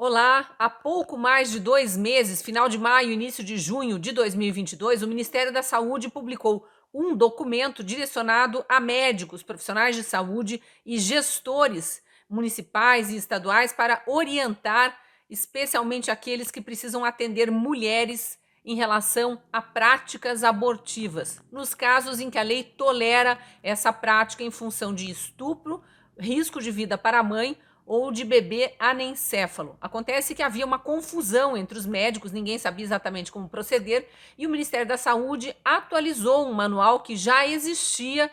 Olá, há pouco mais de 2 meses, final de maio, início de junho de 2022, o Ministério da Saúde publicou um documento direcionado a médicos, profissionais de saúde e gestores municipais e estaduais para orientar, especialmente aqueles que precisam atender mulheres em relação a práticas abortivas, nos casos em que a lei tolera essa prática em função de estupro, risco de vida para a mãe ou de bebê anencéfalo. Acontece que havia uma confusão entre os médicos, ninguém sabia exatamente como proceder, e o Ministério da Saúde atualizou um manual que já existia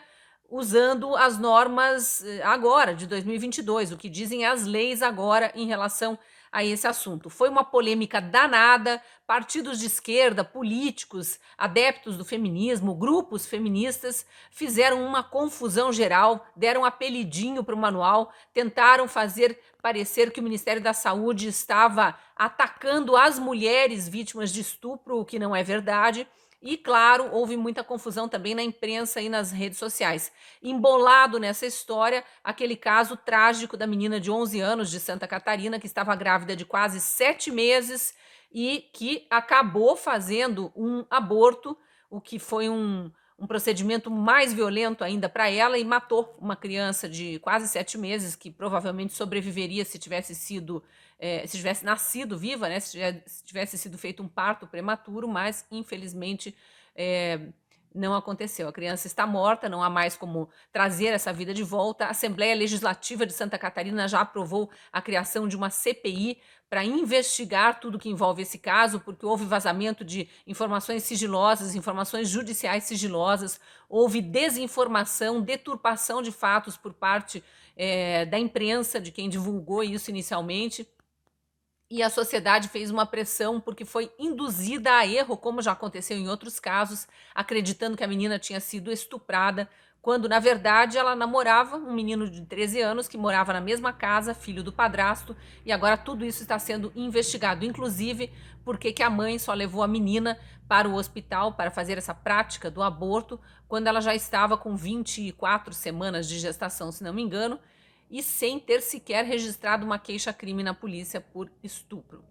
usando as normas agora, de 2022, o que dizem as leis agora em relação a esse assunto. Foi uma polêmica danada, partidos de esquerda, políticos, adeptos do feminismo, grupos feministas fizeram uma confusão geral, deram apelidinho para o manual, tentaram fazer parecer que o Ministério da Saúde estava atacando as mulheres vítimas de estupro, o que não é verdade. E, claro, houve muita confusão também na imprensa e nas redes sociais. Embolado nessa história, aquele caso trágico da menina de 11 anos de Santa Catarina, que estava grávida de quase 7 meses e que acabou fazendo um aborto, o que foi um procedimento mais violento ainda para ela, e matou uma criança de quase 7 meses, que provavelmente sobreviveria se tivesse sido, se tivesse nascido viva, né? Se tivesse sido feito um parto prematuro, mas infelizmente não aconteceu. A criança está morta, não há mais como trazer essa vida de volta. A Assembleia Legislativa de Santa Catarina já aprovou a criação de uma CPI para investigar tudo que envolve esse caso, porque houve vazamento de informações sigilosas, informações judiciais sigilosas, houve desinformação, deturpação de fatos por parte da imprensa, de quem divulgou isso inicialmente. E a sociedade fez uma pressão porque foi induzida a erro, como já aconteceu em outros casos, acreditando que a menina tinha sido estuprada, quando na verdade ela namorava um menino de 13 anos que morava na mesma casa, filho do padrasto, e agora tudo isso está sendo investigado, inclusive porque que a mãe só levou a menina para o hospital para fazer essa prática do aborto quando ela já estava com 24 semanas de gestação, se não me engano, e sem ter sequer registrado uma queixa-crime na polícia por estupro.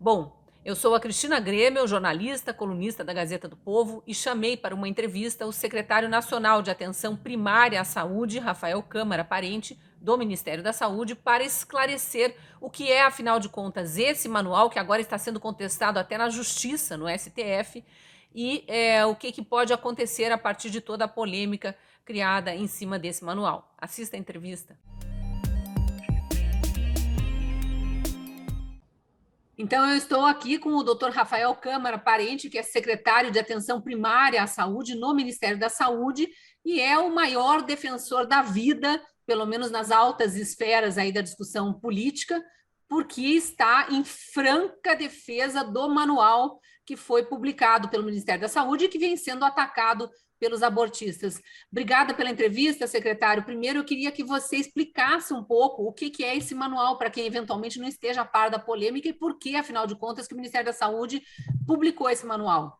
Bom, eu sou a Cristina Grêmio, jornalista, colunista da Gazeta do Povo, e chamei para uma entrevista o secretário nacional de Atenção Primária à Saúde, Rafael Câmara Parente, do Ministério da Saúde, para esclarecer o que é, afinal de contas, esse manual, que agora está sendo contestado até na Justiça, no STF, e o que pode acontecer a partir de toda a polêmica criada em cima desse manual. Assista a entrevista. Então, eu estou aqui com o Dr. Rafael Câmara Parente, que é secretário de Atenção Primária à Saúde no Ministério da Saúde e é o maior defensor da vida, pelo menos nas altas esferas aí da discussão política, porque está em franca defesa do manual que foi publicado pelo Ministério da Saúde e que vem sendo atacado pelos abortistas. Obrigada pela entrevista, secretário. Primeiro, eu queria que você explicasse um pouco o que é esse manual, para quem eventualmente não esteja a par da polêmica, e por que, afinal de contas, que o Ministério da Saúde publicou esse manual.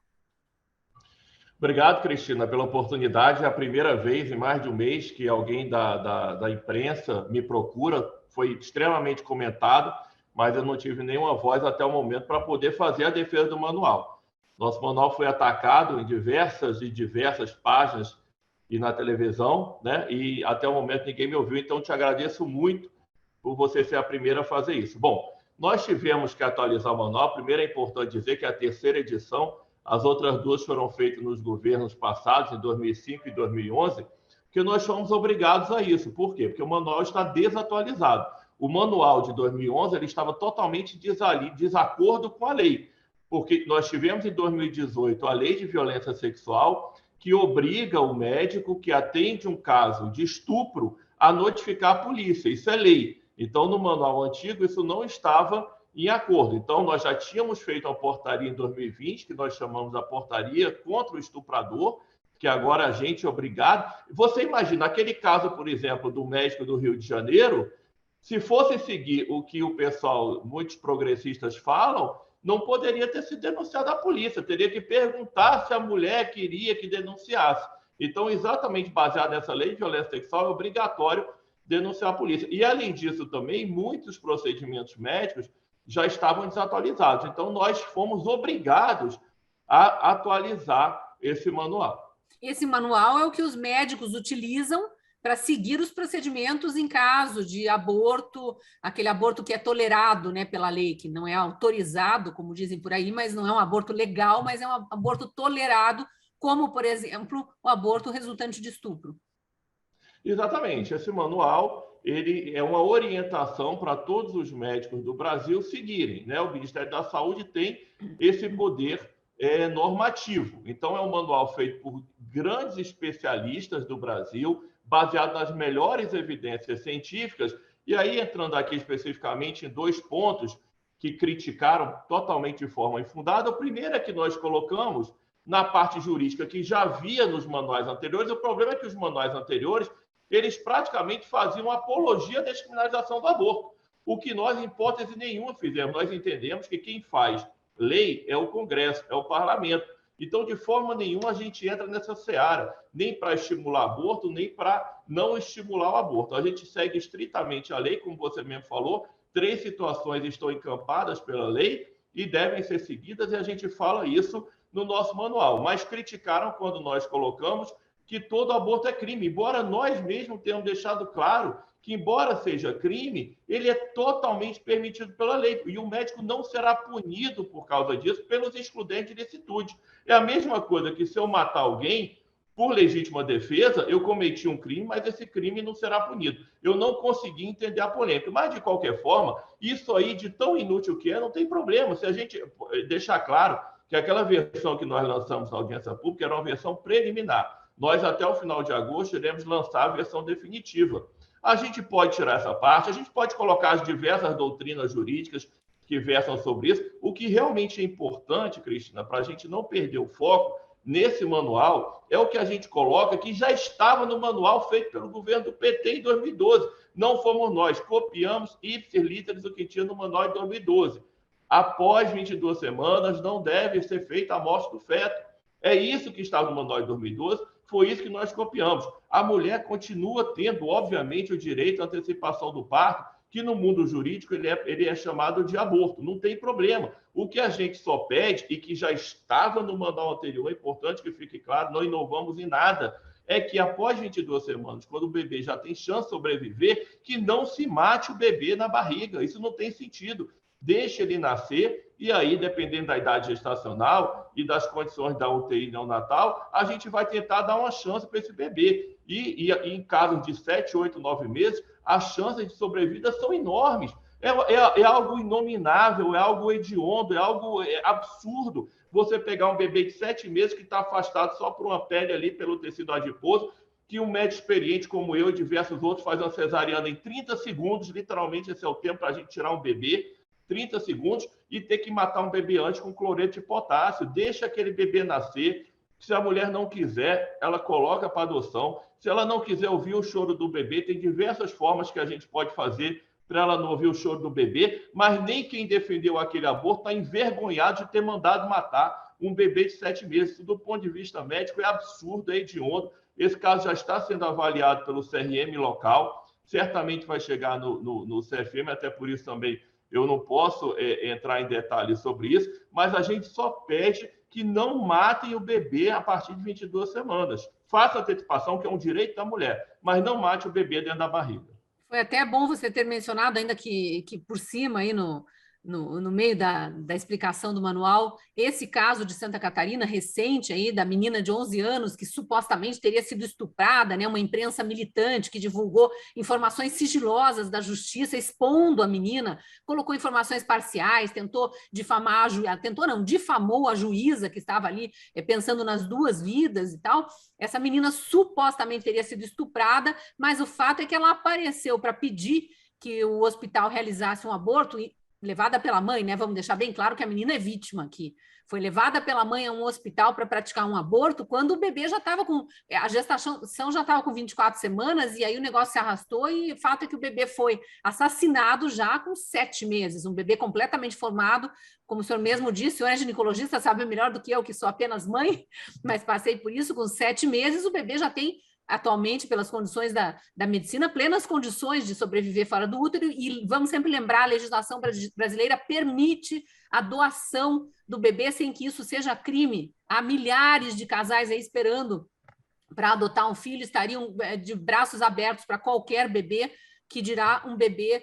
Obrigado, Cristina, pela oportunidade. É a primeira vez em mais de um mês que alguém da imprensa me procura. Foi extremamente comentado, mas eu não tive nenhuma voz até o momento para poder fazer a defesa do manual. Nosso manual foi atacado em diversas páginas e na televisão, né? E até o momento ninguém me ouviu, então te agradeço muito por você ser a primeira a fazer isso. Bom, nós tivemos que atualizar o manual. Primeiro é importante dizer que é a terceira edição, as outras duas foram feitas nos governos passados, em 2005 e 2011, que nós fomos obrigados a isso. Por quê? Porque o manual está desatualizado. O manual de 2011 ele estava totalmente desacordo com a lei, porque nós tivemos em 2018 a lei de violência sexual, que obriga o médico que atende um caso de estupro a notificar a polícia. Isso é lei. Então, no manual antigo, isso não estava em acordo. Então, nós já tínhamos feito uma portaria em 2020, que nós chamamos a portaria contra o estuprador, que agora a gente é obrigado. Você imagina, aquele caso, por exemplo, do médico do Rio de Janeiro, se fosse seguir o que o pessoal, muitos progressistas falam, não poderia ter sido denunciado à polícia, teria que perguntar se a mulher queria que denunciasse. Então, exatamente baseado nessa lei de violência sexual, é obrigatório denunciar a polícia. E, além disso, também, muitos procedimentos médicos já estavam desatualizados. Então, nós fomos obrigados a atualizar esse manual. Esse manual é o que os médicos utilizam para seguir os procedimentos em caso de aborto, aquele aborto que é tolerado, né, pela lei, que não é autorizado, como dizem por aí, mas não é um aborto legal, mas é um aborto tolerado, como, por exemplo, o aborto resultante de estupro. Exatamente. Esse manual ele é uma orientação para todos os médicos do Brasil seguirem, né? O Ministério da Saúde tem esse poder normativo. Então, é um manual feito por grandes especialistas do Brasil, baseado nas melhores evidências científicas. E aí, entrando aqui especificamente em 2 pontos que criticaram totalmente de forma infundada. O primeiro é que nós colocamos na parte jurídica que já havia nos manuais anteriores. O problema é que os manuais anteriores eles praticamente faziam apologia à descriminalização do aborto. O que nós, em hipótese nenhuma, fizemos. Nós entendemos que quem faz lei é o Congresso, é o Parlamento. Então, de forma nenhuma, a gente entra nessa seara, nem para estimular aborto, nem para não estimular o aborto. A gente segue estritamente a lei, como você mesmo falou, 3 situações estão encampadas pela lei e devem ser seguidas, e a gente fala isso no nosso manual. Mas criticaram quando nós colocamos que todo aborto é crime, embora nós mesmos tenhamos deixado claro que, embora seja crime, ele é totalmente permitido pela lei, e o médico não será punido por causa disso pelos excludentes de licitude. É a mesma coisa que se eu matar alguém por legítima defesa, eu cometi um crime, mas esse crime não será punido. Eu não consegui entender a polêmica, mas de qualquer forma, isso aí de tão inútil que é, não tem problema. Se a gente deixar claro que aquela versão que nós lançamos na audiência pública era uma versão preliminar. Nós, até o final de agosto, iremos lançar a versão definitiva. A gente pode tirar essa parte, a gente pode colocar as diversas doutrinas jurídicas que versam sobre isso. O que realmente é importante, Cristina, para a gente não perder o foco nesse manual, é o que a gente coloca que já estava no manual feito pelo governo do PT em 2012. Não fomos nós, copiamos ipsis literis o que tinha no manual de 2012. Após 22 semanas, não deve ser feita a morte do feto. É isso que estava no manual de 2012, foi isso que nós copiamos. A mulher continua tendo, obviamente, o direito à antecipação do parto, que no mundo jurídico ele é chamado de aborto. Não tem problema. O que a gente só pede, e que já estava no manual anterior, é importante que fique claro, não inovamos em nada, é que após 22 semanas, quando o bebê já tem chance de sobreviver, que não se mate o bebê na barriga. Isso não tem sentido. Deixa ele nascer, e aí, dependendo da idade gestacional e das condições da UTI neonatal, a gente vai tentar dar uma chance para esse bebê. E em casos de 7, 8, 9 meses, as chances de sobrevida são enormes. É algo inominável, é algo hediondo, é algo absurdo você pegar um bebê de 7 meses que está afastado só por uma pele ali, pelo tecido adiposo, que um médico experiente como eu e diversos outros faz uma cesariana em 30 segundos, literalmente esse é o tempo para a gente tirar um bebê, 30 segundos, e ter que matar um bebê antes com cloreto de potássio. Deixa aquele bebê nascer. Se a mulher não quiser, ela coloca para adoção. Se ela não quiser ouvir o choro do bebê, tem diversas formas que a gente pode fazer para ela não ouvir o choro do bebê, mas nem quem defendeu aquele aborto está envergonhado de ter mandado matar um bebê de 7 meses. Isso, do ponto de vista médico, é absurdo, é hediondo. Esse caso já está sendo avaliado pelo CRM local, certamente vai chegar no CFM, até por isso também eu não posso entrar em detalhes sobre isso, mas a gente só pede que não matem o bebê a partir de 22 semanas. Faça a antecipação, que é um direito da mulher, mas não mate o bebê dentro da barriga. Foi até bom você ter mencionado, ainda que por cima, aí no meio da explicação do manual, esse caso de Santa Catarina, recente aí, da menina de 11 anos, que supostamente teria sido estuprada, né? Uma imprensa militante que divulgou informações sigilosas da justiça, expondo a menina, colocou informações parciais, tentou difamar, difamou a juíza que estava ali pensando nas 2 vidas e tal. Essa menina supostamente teria sido estuprada, mas o fato é que ela apareceu para pedir que o hospital realizasse um aborto, levada pela mãe, né? Vamos deixar bem claro que a menina é vítima aqui. Foi levada pela mãe a um hospital para praticar um aborto quando o bebê já estava com... A gestação já estava com 24 semanas, e aí o negócio se arrastou, e o fato é que o bebê foi assassinado já com 7 meses. Um bebê completamente formado, como o senhor mesmo disse, o senhor é ginecologista, sabe melhor do que eu, que sou apenas mãe, mas passei por isso, com 7 meses, o bebê já tem atualmente, pelas condições da medicina, plenas condições de sobreviver fora do útero, e vamos sempre lembrar, a legislação brasileira permite a doação do bebê sem que isso seja crime. Há milhares de casais aí esperando para adotar um filho, estariam de braços abertos para qualquer bebê, que dirá um bebê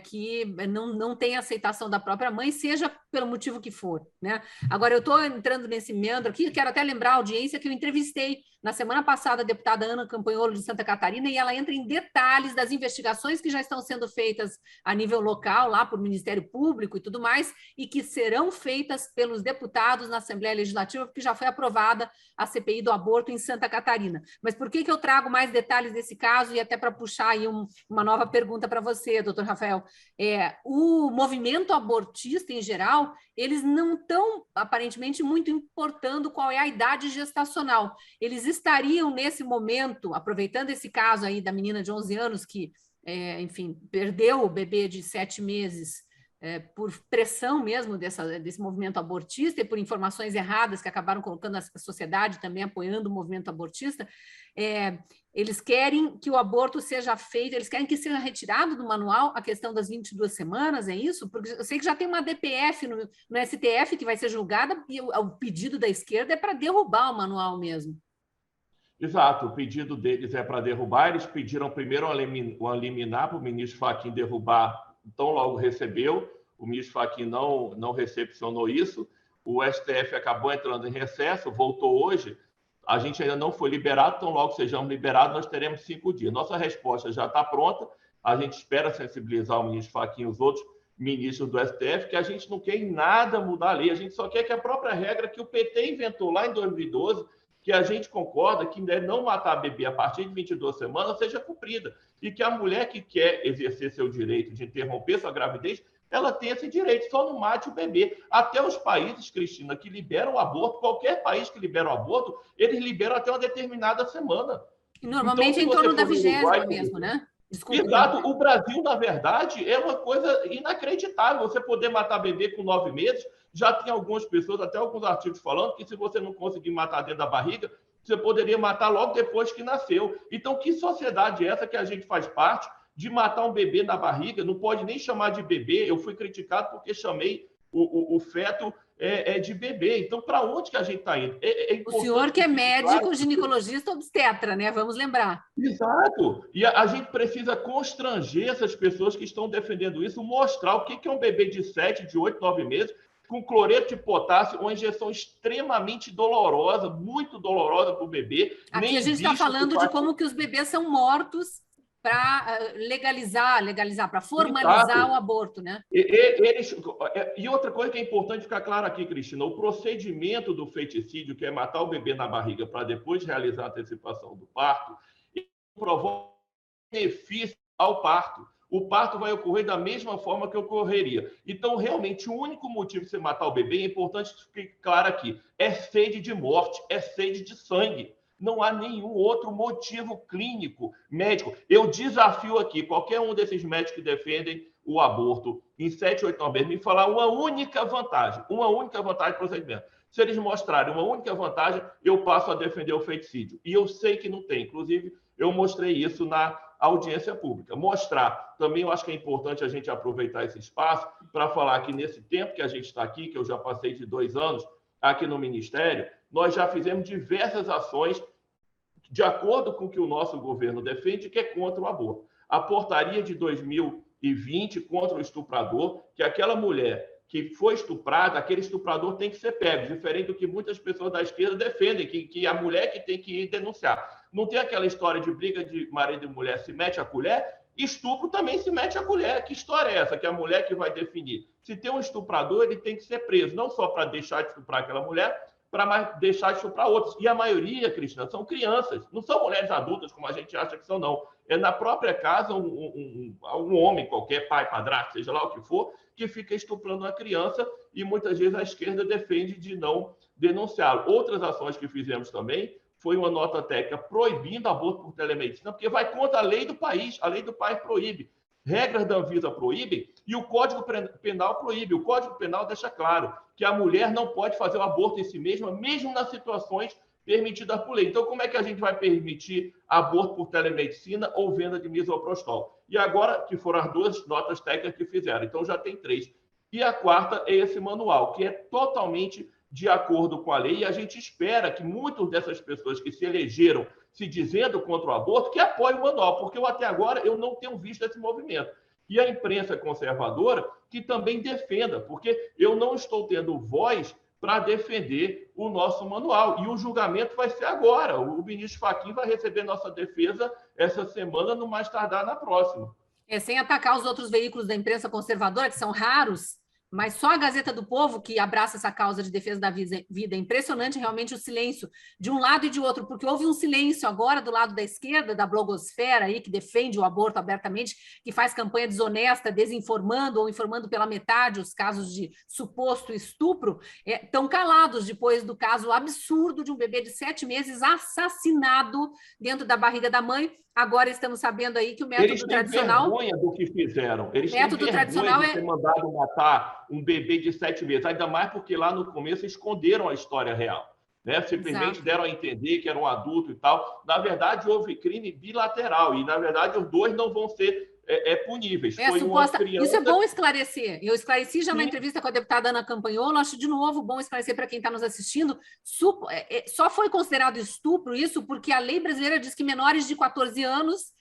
que não tem aceitação da própria mãe, seja pelo motivo que for, né? Agora, eu estou entrando nesse meandro aqui, quero até lembrar a audiência que eu entrevistei na semana passada a deputada Ana Campanholo de Santa Catarina, e ela entra em detalhes das investigações que já estão sendo feitas a nível local, lá por Ministério Público e tudo mais, e que serão feitas pelos deputados na Assembleia Legislativa, porque já foi aprovada a CPI do aborto em Santa Catarina. Mas por que eu trago mais detalhes desse caso, e até para puxar aí uma nova pergunta para você, doutor Rafael? O movimento abortista, em geral, eles não estão, aparentemente, muito importando qual é a idade gestacional. Eles estariam, nesse momento, aproveitando esse caso aí da menina de 11 anos que, enfim, perdeu o bebê de 7 meses por pressão mesmo desse movimento abortista e por informações erradas que acabaram colocando a sociedade também apoiando o movimento abortista, eles querem que o aborto seja feito, eles querem que seja retirado do manual a questão das 22 semanas, é isso? Porque eu sei que já tem uma DPF no STF que vai ser julgada, e o pedido da esquerda é para derrubar o manual mesmo. Exato, o pedido deles é para derrubar. Eles pediram primeiro uma liminar para o ministro Fachin derrubar, então logo recebeu. O ministro Fachin não recepcionou isso. O STF acabou entrando em recesso, voltou hoje. A gente ainda não foi liberado, então logo sejamos liberados, nós teremos 5 dias. Nossa resposta já está pronta. A gente espera sensibilizar o ministro Fachin e os outros ministros do STF, que a gente não quer em nada mudar a lei. A gente só quer que a própria regra que o PT inventou lá em 2012, que a gente concorda que não matar bebê a partir de 22 semanas, seja cumprida. E que a mulher que quer exercer seu direito de interromper sua gravidez, ela tem esse direito, só não mate o bebê. Até os países, Cristina, que liberam o aborto, qualquer país que libera o aborto, eles liberam até uma determinada semana. E normalmente então, em torno da 20ª mesmo, né? Desculpa. Exato. O Brasil, na verdade, é uma coisa inacreditável. Você poder matar bebê com 9 meses, já tem algumas pessoas, até alguns artigos falando que se você não conseguir matar dentro da barriga, você poderia matar logo depois que nasceu. Então, que sociedade é essa que a gente faz parte de matar um bebê na barriga? Não pode nem chamar de bebê. Eu fui criticado porque chamei o feto de bebê. Então, para onde que a gente está indo? O senhor que é médico, ginecologista, obstetra, né? Vamos lembrar. Exato. E a gente precisa constranger essas pessoas que estão defendendo isso, mostrar o que é um bebê de 7, de 8, 9 meses, com cloreto de potássio, uma injeção extremamente dolorosa, muito dolorosa para o bebê. Aqui a gente está falando de como que os bebês são mortos para legalizar, para formalizar Exato. O aborto, né? E outra coisa que é importante ficar claro aqui, Cristina, o procedimento do feticídio, que é matar o bebê na barriga para depois realizar a antecipação do parto, provoca benefício ao parto. O parto vai ocorrer da mesma forma que ocorreria. Então, realmente, o único motivo de você matar o bebê, é importante que fique claro aqui, é sede de morte, é sede de sangue. Não há nenhum outro motivo clínico, médico. Eu desafio aqui qualquer um desses médicos que defendem o aborto em 7, 8, 9 meses, me falar uma única vantagem do procedimento. Se eles mostrarem uma única vantagem, eu passo a defender o feticídio. E eu sei que não tem. Inclusive, eu mostrei isso na audiência pública. Mostrar. Também eu acho que é importante a gente aproveitar esse espaço para falar que nesse tempo que a gente está aqui, que eu já passei de 2 anos aqui no Ministério, nós já fizemos diversas ações de acordo com o que o nosso governo defende, que é contra o aborto. A portaria de 2020 contra o estuprador, que aquela mulher que foi estuprada, aquele estuprador tem que ser pego, diferente do que muitas pessoas da esquerda defendem, que a mulher que tem que ir denunciar. Não tem aquela história de briga de marido e mulher se mete a colher, estupro também se mete a colher. Que história é essa? Que a mulher que vai definir. Se tem um estuprador, ele tem que ser preso, não só para deixar de estuprar aquela mulher, para deixar de estuprar outros. E a maioria, Cristina, são crianças, não são mulheres adultas, como a gente acha que são, não. É na própria casa um homem qualquer, pai, padrasto, seja lá o que for, que fica estuprando uma criança e muitas vezes a esquerda defende de não denunciá-lo. Outras ações que fizemos também foi uma nota técnica proibindo aborto por telemedicina, porque vai contra a lei do país. A lei do país proíbe. Regras da Anvisa proíbem e o Código Penal proíbe. O Código Penal deixa claro que a mulher não pode fazer o aborto em si mesma, mesmo nas situações permitidas por lei. Então, como é que a gente vai permitir aborto por telemedicina ou venda de misoprostol? E agora, que foram as duas notas técnicas que fizeram. Então, já tem 3. E a quarta é esse manual, que é totalmente de acordo com a lei, e a gente espera que muitas dessas pessoas que se elegeram se dizendo contra o aborto, que apoiem o manual, porque até agora eu não tenho visto esse movimento. E a imprensa conservadora que também defenda, porque eu não estou tendo voz para defender o nosso manual. E o julgamento vai ser agora. O ministro Fachin vai receber nossa defesa essa semana, no mais tardar na próxima. Sem atacar os outros veículos da imprensa conservadora, que são raros, mas só a Gazeta do Povo que abraça essa causa de defesa da vida. É impressionante realmente o silêncio de um lado e de outro, porque houve um silêncio agora do lado da esquerda, da blogosfera aí, que defende o aborto abertamente, que faz campanha desonesta, desinformando ou informando pela metade os casos de suposto estupro, estão calados depois do caso absurdo de um bebê de 7 meses assassinado dentro da barriga da mãe. Agora estamos sabendo aí que o método tradicional... Eles têm vergonha do que fizeram. Eles têm método tradicional de ter mandado matar um bebê de 7 meses. Ainda mais porque lá no começo esconderam a história real. Né? Simplesmente deram a entender que era um adulto e tal. Na verdade, houve crime bilateral. E, na verdade, os dois não vão ser puníveis. Foi uma criança... Isso é bom esclarecer. Eu esclareci já na entrevista com a deputada Ana Campanholo, acho de novo bom esclarecer para quem está nos assistindo. Só foi considerado estupro isso porque a lei brasileira diz que menores de 14 anos,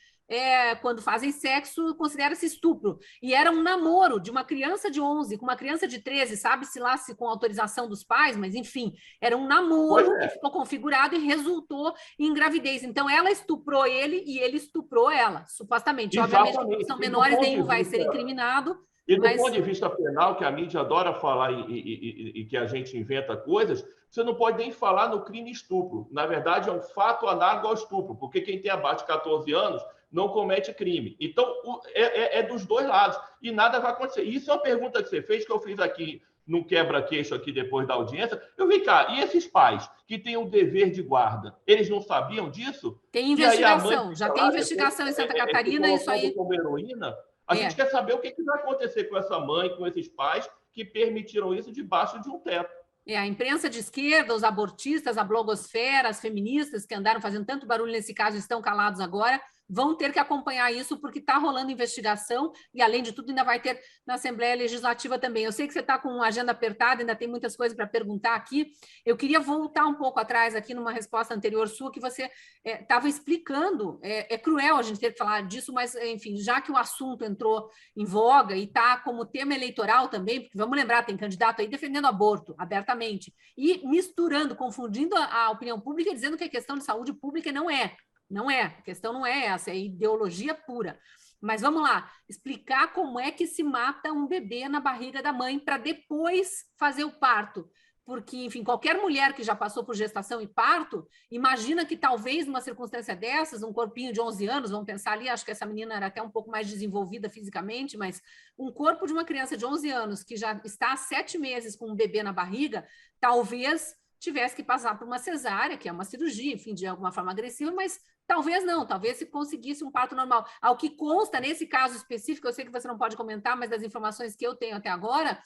quando fazem sexo, considera-se estupro. E era um namoro de uma criança de 11 com uma criança de 13, sabe-se lá se com autorização dos pais, mas enfim, era um namoro que ficou configurado e resultou em gravidez. Então, ela estuprou ele e ele estuprou ela, supostamente. Exatamente. Obviamente, são menores, nenhum vai ser incriminado. E do ponto de vista penal, que a mídia adora falar e que a gente inventa coisas, você não pode nem falar no crime estupro. Na verdade, é um fato análogo ao estupro, porque quem tem abaixo de 14 anos não comete crime. Então, é dos dois lados. E nada vai acontecer. Isso é uma pergunta que você fez, que eu fiz aqui no quebra-queixo aqui depois da audiência. Eu vi cá, e esses pais que têm o dever de guarda, eles não sabiam disso? Tem investigação, já tem investigação em Santa Catarina, isso aí... Como heroína, a gente quer saber o que vai acontecer com essa mãe, com esses pais que permitiram isso debaixo de um teto. A imprensa de esquerda, os abortistas, a blogosfera, as feministas que andaram fazendo tanto barulho nesse caso estão calados agora, vão ter que acompanhar isso porque está rolando investigação e, além de tudo, ainda vai ter na Assembleia Legislativa também. Eu sei que você está com uma agenda apertada, ainda tem muitas coisas para perguntar aqui. Eu queria voltar um pouco atrás aqui numa resposta anterior sua, que você estava explicando. É cruel a gente ter que falar disso, mas, enfim, já que o assunto entrou em voga e está como tema eleitoral também, porque vamos lembrar, tem candidato aí defendendo aborto abertamente e misturando, confundindo a opinião pública e dizendo que é questão de saúde pública não é. Não é, a questão não é essa, é ideologia pura. Mas vamos lá, explicar como é que se mata um bebê na barriga da mãe para depois fazer o parto. Porque, enfim, qualquer mulher que já passou por gestação e parto, imagina que talvez numa circunstância dessas, um corpinho de 11 anos, vamos pensar ali, acho que essa menina era até um pouco mais desenvolvida fisicamente, mas um corpo de uma criança de 11 anos que já está há 7 meses com um bebê na barriga, talvez tivesse que passar por uma cesárea, que é uma cirurgia, enfim, de alguma forma agressiva, mas talvez não, talvez se conseguisse um parto normal. Ao que consta, nesse caso específico, eu sei que você não pode comentar, mas das informações que eu tenho até agora,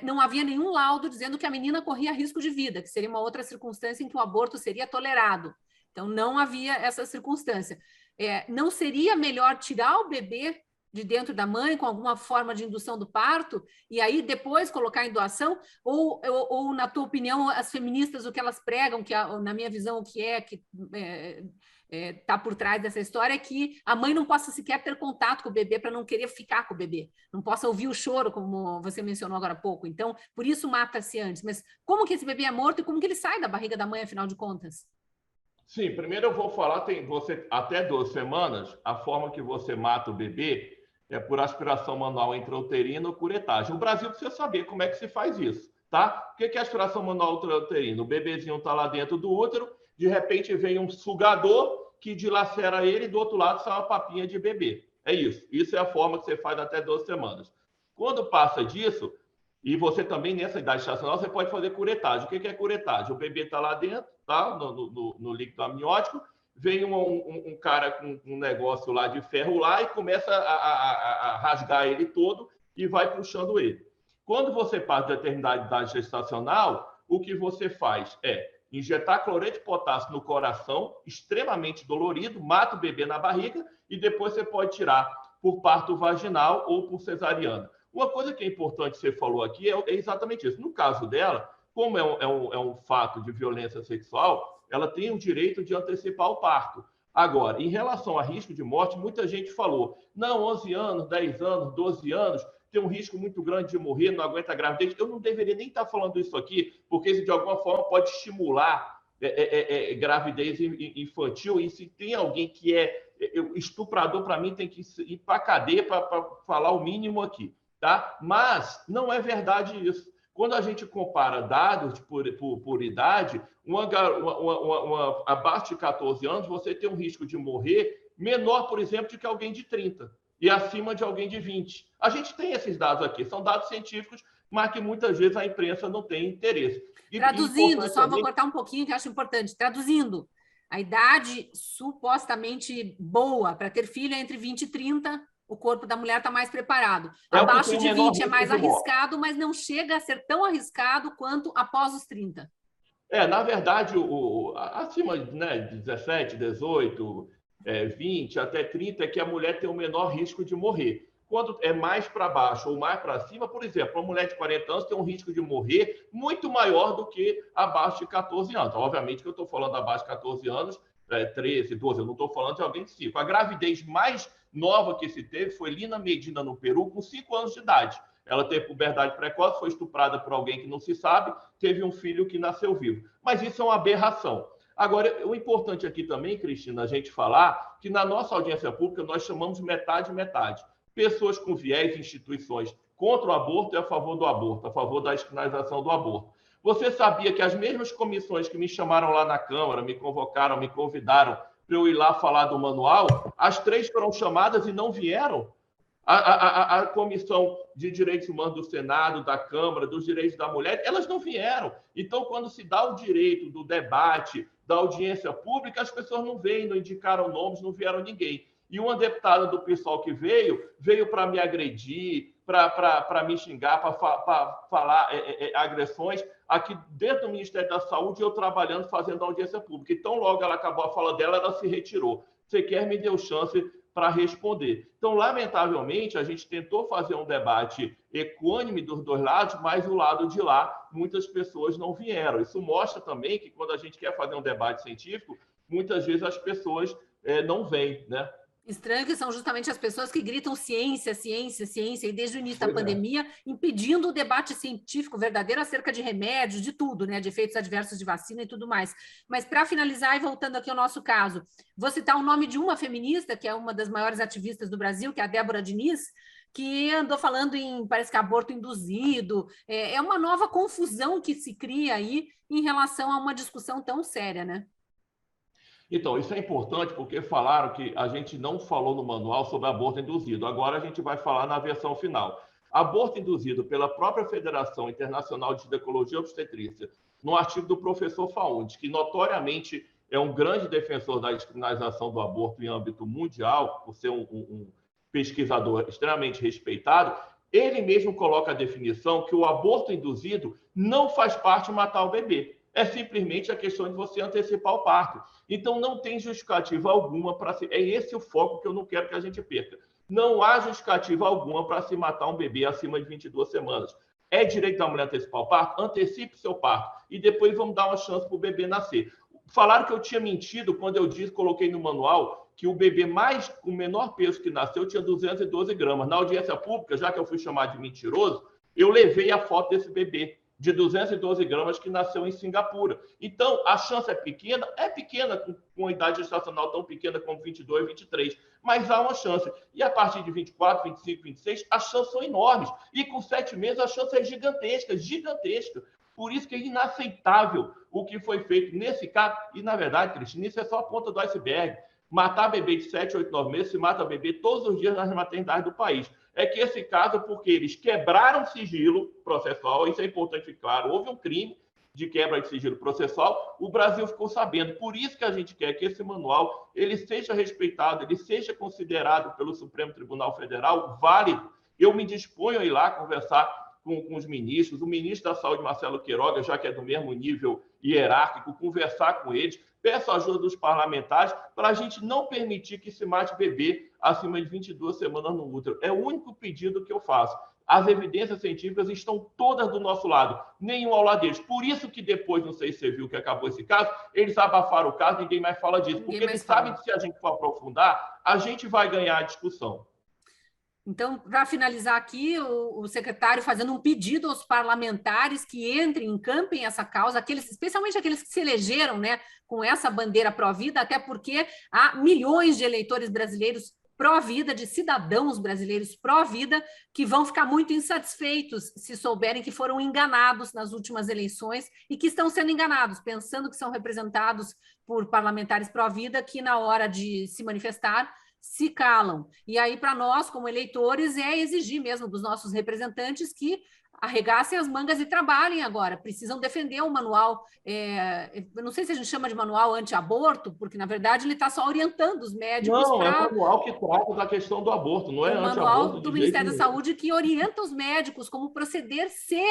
não havia nenhum laudo dizendo que a menina corria risco de vida, que seria uma outra circunstância em que o aborto seria tolerado. Então, não havia essa circunstância. Não seria melhor tirar o bebê de dentro da mãe, com alguma forma de indução do parto, e aí depois colocar em doação? Ou na tua opinião, as feministas, o que elas pregam, que na minha visão, o que está por trás dessa história é que a mãe não possa sequer ter contato com o bebê para não querer ficar com o bebê, não possa ouvir o choro, como você mencionou agora há pouco. Então, por isso mata-se antes. Mas como que esse bebê é morto e como que ele sai da barriga da mãe, afinal de contas? Sim, primeiro eu vou falar, você até 2 semanas, a forma que você mata o bebê é por aspiração manual intrauterina ou curetagem. O Brasil precisa saber como é que se faz isso, tá? O que é aspiração manual intrauterina? O bebezinho está lá dentro do útero, de repente vem um sugador que dilacera ele e do outro lado sai uma papinha de bebê. É isso. Isso é a forma que você faz até 12 semanas. Quando passa disso, e você também nessa idade gestacional, você pode fazer curetagem. O que é curetagem? O bebê está lá dentro, tá? No líquido amniótico, vem um cara com um negócio lá de ferro lá e começa a rasgar ele todo e vai puxando ele. Quando você passa de determinada idade gestacional, o que você faz é injetar cloreto de potássio no coração, extremamente dolorido, mata o bebê na barriga e depois você pode tirar por parto vaginal ou por cesariana. Uma coisa que é importante, você falou aqui, é exatamente isso. No caso dela, como é um fato de violência sexual, ela tem o direito de antecipar o parto. Agora, em relação a risco de morte, muita gente falou, não, 11 anos, 10 anos, 12 anos, tem um risco muito grande de morrer, não aguenta a gravidez. Eu não deveria nem estar falando isso aqui, porque isso de alguma forma pode estimular gravidez infantil, e se tem alguém que é estuprador, para mim tem que ir para a cadeia para falar o mínimo aqui, tá? Mas não é verdade isso. Quando a gente compara dados por idade, abaixo de 14 anos, você tem um risco de morrer menor, por exemplo, do que alguém de 30 e acima de alguém de 20. A gente tem esses dados aqui, são dados científicos, mas que muitas vezes a imprensa não tem interesse. Traduzindo, só vou cortar um pouquinho que eu acho importante. Traduzindo, a idade supostamente boa para ter filho é entre 20 e 30, o corpo da mulher está mais preparado. Abaixo de 20 é mais arriscado, mas não chega a ser tão arriscado quanto após os 30. Na verdade, acima de 17, 18, 20 até 30 é que a mulher tem o menor risco de morrer. Quando é mais para baixo ou mais para cima, por exemplo, uma mulher de 40 anos tem um risco de morrer muito maior do que abaixo de 14 anos. Então, obviamente que eu estou falando abaixo de 14 anos, 13, 12, eu não estou falando de alguém de 5. A gravidez mais nova que se teve foi Lina Medina, no Peru, com 5 anos de idade. Ela teve puberdade precoce, foi estuprada por alguém que não se sabe, teve um filho que nasceu vivo. Mas isso é uma aberração. Agora, o importante aqui também, Cristina, a gente falar que na nossa audiência pública nós chamamos metade-metade. Pessoas com viés, instituições contra o aborto e a favor do aborto, a favor da descriminalização do aborto. Você sabia que as mesmas comissões que me chamaram lá na Câmara, me convocaram, me convidaram para eu ir lá falar do manual, as 3 foram chamadas e não vieram? A Comissão de Direitos Humanos do Senado, da Câmara, dos Direitos da Mulher, elas não vieram. Então, quando se dá o direito do debate, da audiência pública, as pessoas não vêm, não indicaram nomes, não vieram ninguém. E uma deputada do PSOL que veio para me agredir, para me xingar, para falar agressões, aqui dentro do Ministério da Saúde, eu trabalhando, fazendo audiência pública. Então, logo ela acabou a fala dela, ela se retirou. Sequer me deu chance para responder. Então, lamentavelmente, a gente tentou fazer um debate equânime dos dois lados, mas do lado de lá, muitas pessoas não vieram. Isso mostra também que, quando a gente quer fazer um debate científico, muitas vezes as pessoas não vêm, né? Estranho que são justamente as pessoas que gritam ciência, ciência, ciência, e desde o início da pandemia, impedindo o debate científico verdadeiro acerca de remédios, de tudo, né? De efeitos adversos de vacina e tudo mais. Mas, para finalizar, e voltando aqui ao nosso caso, vou citar o nome de uma feminista, que é uma das maiores ativistas do Brasil, que é a Débora Diniz, que andou falando parece que aborto induzido. É uma nova confusão que se cria aí em relação a uma discussão tão séria, né? Então, isso é importante porque falaram que a gente não falou no manual sobre aborto induzido. Agora a gente vai falar na versão final. Aborto induzido pela própria Federação Internacional de Ginecologia e Obstetrícia, no artigo do professor Faundes, que notoriamente é um grande defensor da descriminalização do aborto em âmbito mundial, por ser um pesquisador extremamente respeitado, ele mesmo coloca a definição que o aborto induzido não faz parte de matar o bebê. É simplesmente a questão de você antecipar o parto. Então, não tem justificativa alguma para se... É esse o foco que eu não quero que a gente perca. Não há justificativa alguma para se matar um bebê acima de 22 semanas. É direito da mulher antecipar o parto? Antecipe seu parto. E depois vamos dar uma chance para o bebê nascer. Falaram que eu tinha mentido quando eu coloquei no manual que o bebê com o menor peso que nasceu tinha 212 gramas. Na audiência pública, já que eu fui chamado de mentiroso, eu levei a foto desse bebê de 212 gramas que nasceu em Singapura. Então, a chance é pequena com a idade gestacional tão pequena como 22, 23, mas há uma chance. E a partir de 24, 25, 26, as chances são enormes. E com 7 meses, a chance é gigantesca, gigantesca. Por isso que é inaceitável o que foi feito nesse caso. E, na verdade, Cristina, isso é só a ponta do iceberg. Matar bebê de 7, 8, 9 meses, se mata bebê todos os dias nas maternidades do país. É que esse caso, porque eles quebraram o sigilo processual, isso é importante ficar claro, houve um crime de quebra de sigilo processual, o Brasil ficou sabendo. Por isso que a gente quer que esse manual ele seja respeitado, ele seja considerado pelo Supremo Tribunal Federal válido. Eu me disponho a ir lá conversar com os ministros, o ministro da Saúde, Marcelo Queiroga, já que é do mesmo nível hierárquico, conversar com eles, peço a ajuda dos parlamentares para a gente não permitir que se mate bebê acima de 22 semanas no útero. É o único pedido que eu faço. As evidências científicas estão todas do nosso lado, nenhum ao lado deles. Por isso que depois, não sei se você viu que acabou esse caso, eles abafaram o caso, ninguém mais fala disso. Porque eles sabem que se a gente for aprofundar, a gente vai ganhar a discussão. Então, para finalizar aqui, o secretário fazendo um pedido aos parlamentares que entrem, encampem essa causa, especialmente aqueles que se elegeram, né, com essa bandeira pró-vida, até porque há milhões de eleitores brasileiros pró-vida, de cidadãos brasileiros pró-vida, que vão ficar muito insatisfeitos se souberem que foram enganados nas últimas eleições e que estão sendo enganados, pensando que são representados por parlamentares pró-vida, que na hora de se manifestar se calam. E aí, para nós, como eleitores, é exigir mesmo dos nossos representantes que arregassem as mangas e trabalhem agora. Precisam defender o manual, eu não sei se a gente chama de manual anti-aborto, porque, na verdade, ele está só orientando os médicos Não, para... é o manual que trata da questão do aborto, não é anti-aborto. O manual do Ministério da Saúde que orienta os médicos como proceder se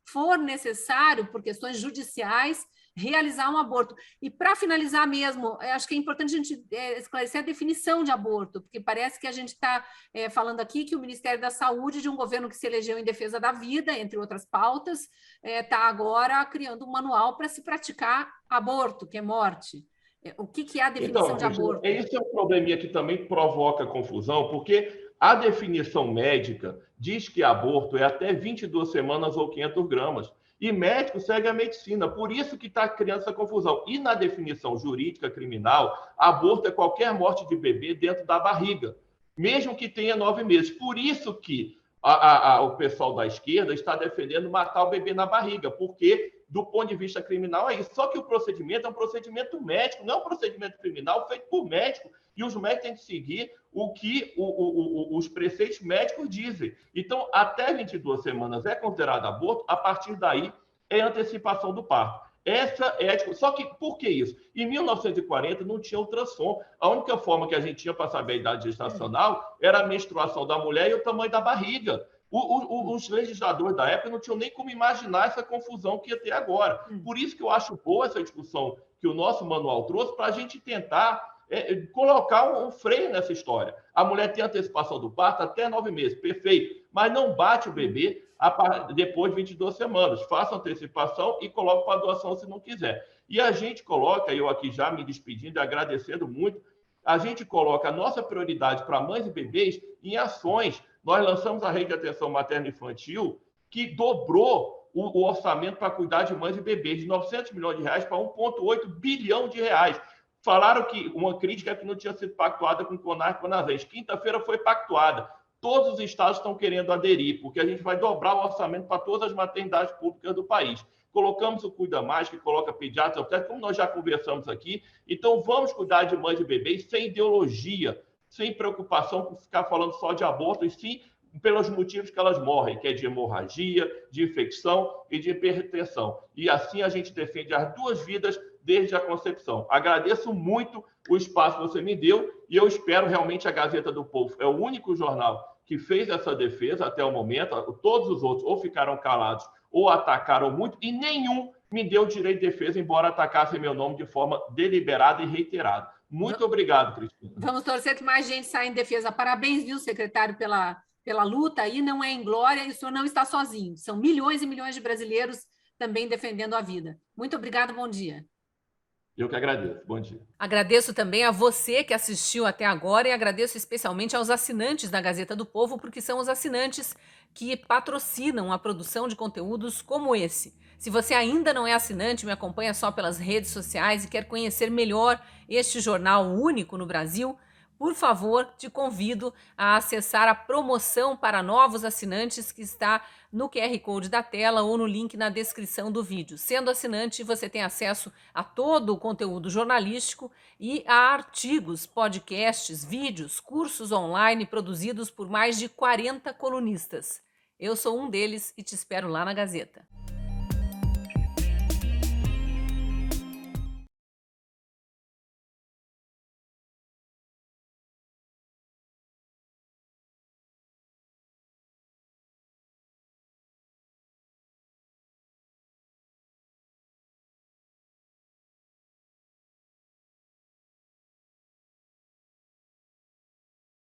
for necessário, por questões judiciais, realizar um aborto. E para finalizar mesmo, acho que é importante a gente esclarecer a definição de aborto, porque parece que a gente está falando aqui que o Ministério da Saúde, de um governo que se elegeu em defesa da vida, entre outras pautas, está agora criando um manual para se praticar aborto, que é morte. O que é a definição de aborto? Esse é um probleminha que também provoca confusão, porque a definição médica diz que aborto é até 22 semanas ou 500 gramas. E médico segue a medicina, por isso que está criando essa confusão. E na definição jurídica criminal, aborto é qualquer morte de bebê dentro da barriga, mesmo que tenha 9 meses. Por isso que o pessoal da esquerda está defendendo matar o bebê na barriga, porque do ponto de vista criminal é isso. Só que o procedimento é um procedimento médico, não é um procedimento criminal feito por médico. E os médicos têm que seguir o que os preceitos médicos dizem. Então, até 22 semanas é considerado aborto, a partir daí é antecipação do parto. Essa é a... Só que, por que isso? Em 1940 não tinha ultrassom. A única forma que a gente tinha para saber a idade gestacional era a menstruação da mulher e o tamanho da barriga. Os legisladores da época não tinham nem como imaginar essa confusão que ia ter agora. Por isso que eu acho boa essa discussão que o nosso manual trouxe para a gente tentar colocar um freio nessa história. A mulher tem antecipação do parto até 9 meses, perfeito, mas não bate o bebê depois de 22 semanas. Faça antecipação e coloque para doação se não quiser. E a gente coloca, eu aqui já me despedindo e agradecendo muito, a gente coloca a nossa prioridade para mães e bebês em ações. Nós lançamos a Rede de Atenção Materna Infantil, que dobrou o orçamento para cuidar de mães e bebês, de 900 milhões de reais para 1,8 bilhão de reais. Falaram que uma crítica é que não tinha sido pactuada com o CONAR e CONAVES. Quinta-feira foi pactuada. Todos os estados estão querendo aderir, porque a gente vai dobrar o orçamento para todas as maternidades públicas do país. Colocamos o Cuida Mais, que coloca pediatras, até como nós já conversamos aqui. Então, vamos cuidar de mães e bebês sem ideologia, sem preocupação por ficar falando só de aborto, e sim pelos motivos que elas morrem, que é de hemorragia, de infecção e de hipertensão. E assim a gente defende as duas vidas desde a concepção. Agradeço muito o espaço que você me deu e eu espero realmente a Gazeta do Povo. É o único jornal que fez essa defesa até o momento. Todos os outros ou ficaram calados ou atacaram muito e nenhum me deu direito de defesa, embora atacassem meu nome de forma deliberada e reiterada. Muito obrigado, Cristina. Vamos torcer que mais gente saia em defesa. Parabéns, viu, secretário, pela luta aí, não é inglória, e o senhor não está sozinho. São milhões e milhões de brasileiros também defendendo a vida. Muito obrigado, bom dia. Eu que agradeço. Bom dia. Agradeço também a você que assistiu até agora e agradeço especialmente aos assinantes da Gazeta do Povo, porque são os assinantes que patrocinam a produção de conteúdos como esse. Se você ainda não é assinante, me acompanha só pelas redes sociais e quer conhecer melhor este jornal único no Brasil, por favor, te convido a acessar a promoção para novos assinantes que está no QR Code da tela ou no link na descrição do vídeo. Sendo assinante, você tem acesso a todo o conteúdo jornalístico e a artigos, podcasts, vídeos, cursos online produzidos por mais de 40 colunistas. Eu sou um deles e te espero lá na Gazeta.